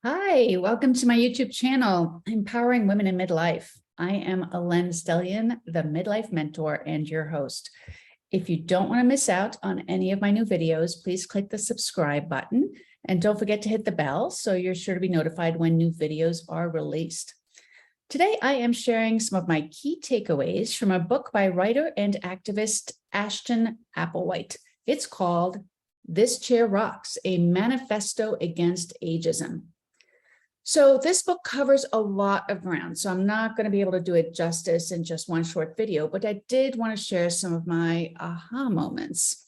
Hi, welcome to my YouTube channel, Empowering Women in Midlife. I am Hélène Stellian, the Midlife Mentor and your host. If you don't want to miss out on any of my new videos, please click the subscribe button and don't forget to hit the bell so you're sure to be notified when new videos are released. Today, I am sharing some of my key takeaways from a book by writer and activist Ashton Applewhite. It's called This Chair Rocks, a Manifesto Against Ageism. So this book covers a lot of ground, so I'm not going to be able to do it justice in just one short video, but I did want to share some of my aha moments.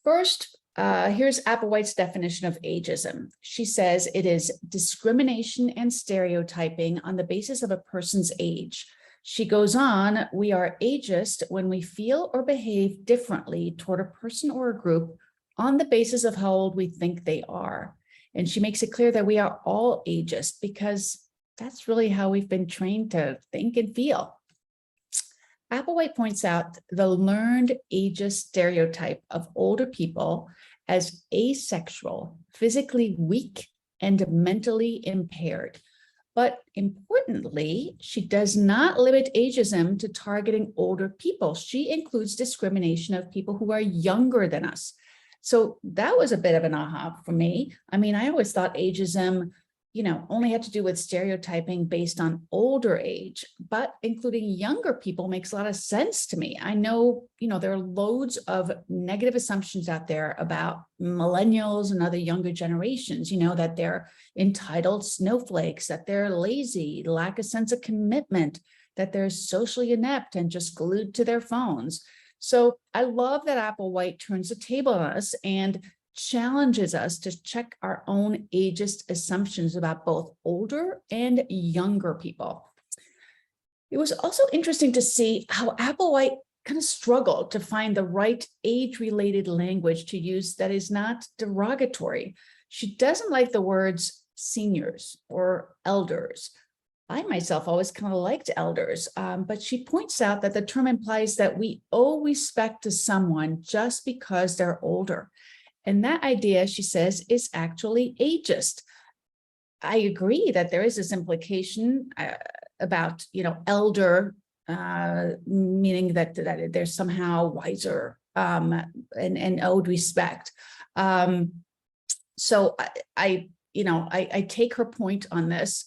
First, here's Applewhite's definition of ageism. She says it is discrimination and stereotyping on the basis of a person's age. She goes on, we are ageist when we feel or behave differently toward a person or a group on the basis of how old we think they are. And she makes it clear that we are all ageist because that's really how we've been trained to think and feel. Applewhite points out the learned ageist stereotype of older people as asexual, physically weak, and mentally impaired. But importantly, she does not limit ageism to targeting older people. She includes discrimination of people who are younger than us. So that was a bit of an aha for me. I mean, I always thought ageism, only had to do with stereotyping based on older age, but including younger people makes a lot of sense to me. I know, there are loads of negative assumptions out there about millennials and other younger generations, that they're entitled snowflakes, that they're lazy, lack a sense of commitment, that they're socially inept and just glued to their phones. So I love that Applewhite turns the table on us and challenges us to check our own ageist assumptions about both older and younger people. It was also interesting to see how Applewhite kind of struggled to find the right age-related language to use that is not derogatory. She doesn't like the words seniors or elders. I myself always kind of liked elders, but she points out that the term implies that we owe respect to someone just because they're older. And that idea, she says, is actually ageist. I agree that there is this implication about, elder, meaning that they're somehow wiser and owed respect. So I take her point on this.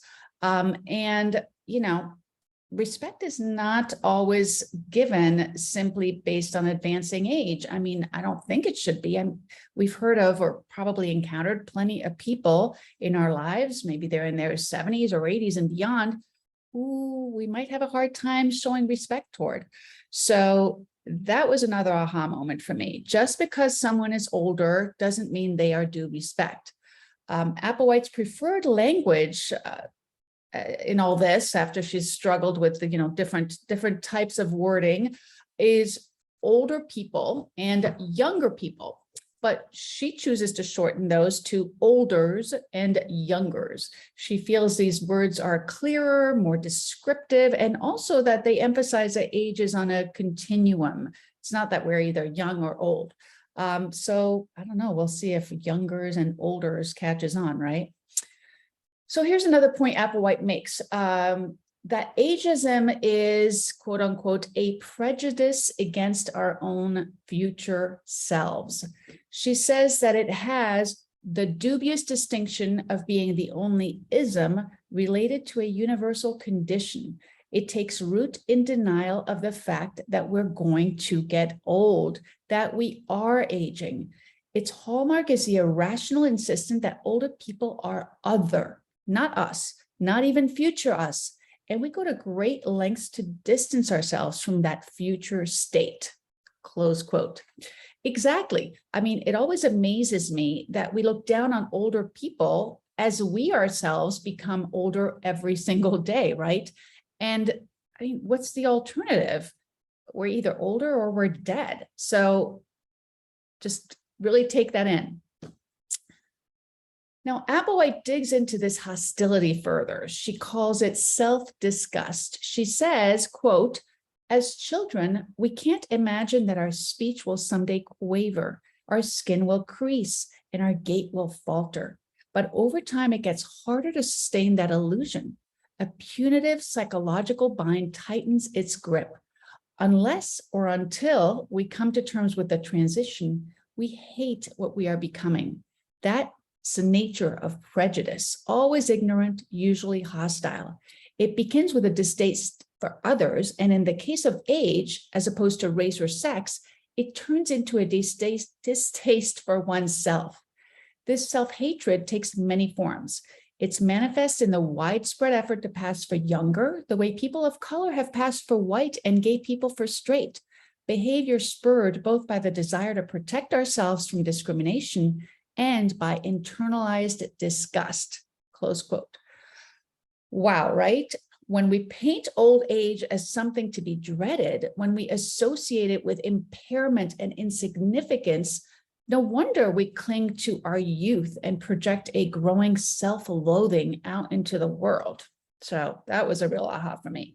Respect is not always given simply based on advancing age. I mean, I don't think it should be. And we've heard of or probably encountered plenty of people in our lives, maybe they're in their 70s or 80s and beyond, who we might have a hard time showing respect toward. So that was another aha moment for me. Just because someone is older doesn't mean they are due respect. Applewhite's preferred language in all this, after she's struggled with the different types of wording, is older people and younger people, but she chooses to shorten those to olders and youngers. She feels these words are clearer, more descriptive, and also that they emphasize that age is on a continuum. It's not that we're either young or old. So I don't know, we'll see if youngers and olders catches on, right? So here's another point Applewhite makes, that ageism is, quote unquote, a prejudice against our own future selves. She says that it has the dubious distinction of being the only ism related to a universal condition. It takes root in denial of the fact that we're going to get old, that we are aging. Its hallmark is the irrational insistence that older people are other, not us, not even future us. And we go to great lengths to distance ourselves from that future state, close quote. Exactly. I mean, it always amazes me that we look down on older people as we ourselves become older every single day, right? And I mean, what's the alternative? We're either older or we're dead. So just really take that in. Now, Applewhite digs into this hostility further. She calls it self-disgust. She says, quote, as children, we can't imagine that our speech will someday quaver, our skin will crease, and our gait will falter. but over time, it gets harder to sustain that illusion. A punitive psychological bind tightens its grip. Unless or until we come to terms with the transition, we hate what we are becoming. That's the nature of prejudice, always ignorant, usually hostile. It begins with a distaste for others, and in the case of age, as opposed to race or sex, it turns into a distaste for oneself. This self-hatred takes many forms. It's manifest in the widespread effort to pass for younger, the way people of color have passed for white and gay people for straight. Behavior spurred both by the desire to protect ourselves from discrimination and by internalized disgust, close quote. Wow, right? When we paint old age as something to be dreaded, when we associate it with impairment and insignificance, no wonder we cling to our youth and project a growing self-loathing out into the world. So that was a real aha for me.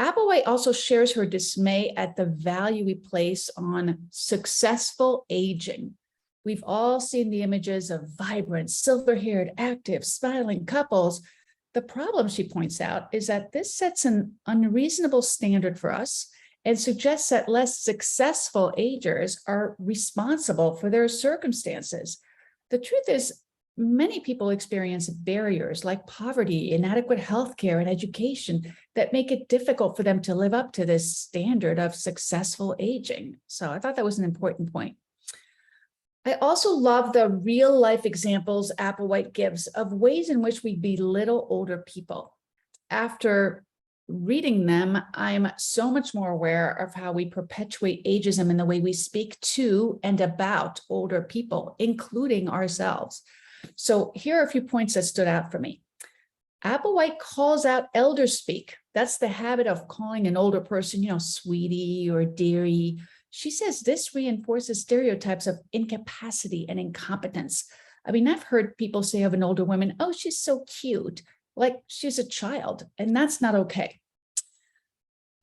Applewhite also shares her dismay at the value we place on successful aging. We've all seen the images of vibrant, silver-haired, active, smiling couples. The problem, she points out, is that this sets an unreasonable standard for us and suggests that less successful agers are responsible for their circumstances. The truth is, many people experience barriers like poverty, inadequate healthcare, and education that make it difficult for them to live up to this standard of successful aging. So I thought that was an important point. I also love the real-life examples Applewhite gives of ways in which we belittle older people. After reading them, I'm so much more aware of how we perpetuate ageism in the way we speak to and about older people, including ourselves. So here are a few points that stood out for me. Applewhite calls out elder speak. That's the habit of calling an older person, sweetie or dearie. She says this reinforces stereotypes of incapacity and incompetence. I mean, I've heard people say of an older woman, oh, she's so cute, like she's a child, and that's not okay.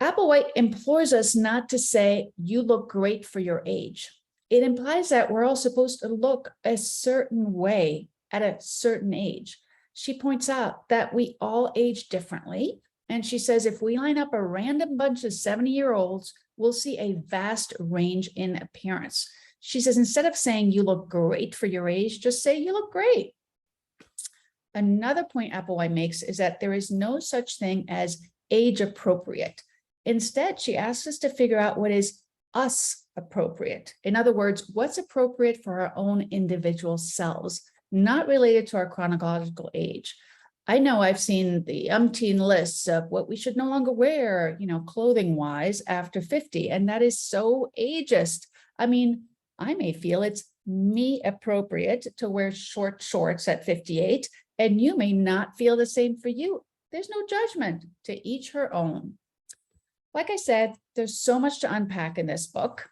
Applewhite implores us not to say, you look great for your age. It implies that we're all supposed to look a certain way at a certain age. She points out that we all age differently. And she says, if we line up a random bunch of 70-year-olds, we'll see a vast range in appearance. She says, instead of saying you look great for your age, just say you look great. Another point Applewhite makes is that there is no such thing as age appropriate. Instead, she asks us to figure out what is us appropriate. In other words, what's appropriate for our own individual selves, not related to our chronological age. I know I've seen the umpteen lists of what we should no longer wear, clothing-wise after 50, and that is so ageist. I mean, I may feel it's me appropriate to wear short shorts at 58, and you may not feel the same for you. There's no judgment, to each her own. Like I said, there's so much to unpack in this book.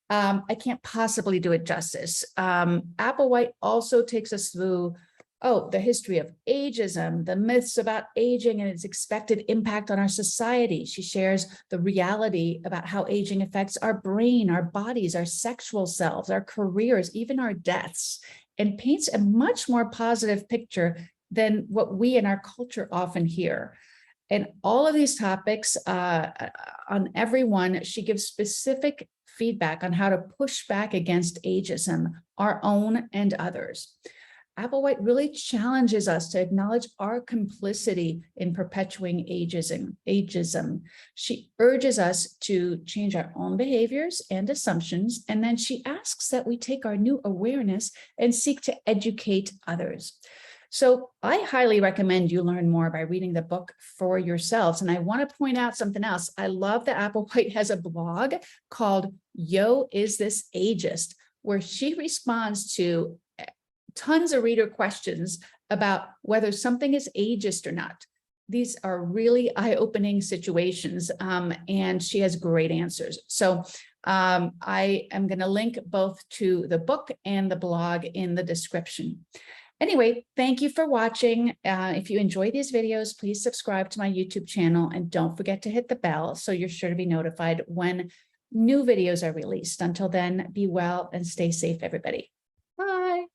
I can't possibly do it justice. Applewhite also takes us through the history of ageism, the myths about aging and its expected impact on our society. She shares the reality about how aging affects our brain, our bodies, our sexual selves, our careers, even our deaths, and paints a much more positive picture than what we in our culture often hear. And all of these topics, on every one, she gives specific feedback on how to push back against ageism, our own and others. Applewhite really challenges us to acknowledge our complicity in perpetuating ageism. She urges us to change our own behaviors and assumptions, and then she asks that we take our new awareness and seek to educate others. So I highly recommend you learn more by reading the book for yourselves. And I want to point out something else. I love that Applewhite has a blog called Yo, Is This Ageist?, where she responds to tons of reader questions about whether something is ageist or not. These are really eye-opening situations, and she has great answers. So I am going to link both to the book and the blog in the description. Anyway, thank you for watching. If you enjoy these videos, please subscribe to my YouTube channel and don't forget to hit the bell so you're sure to be notified when new videos are released. Until then, be well and stay safe, everybody. Bye.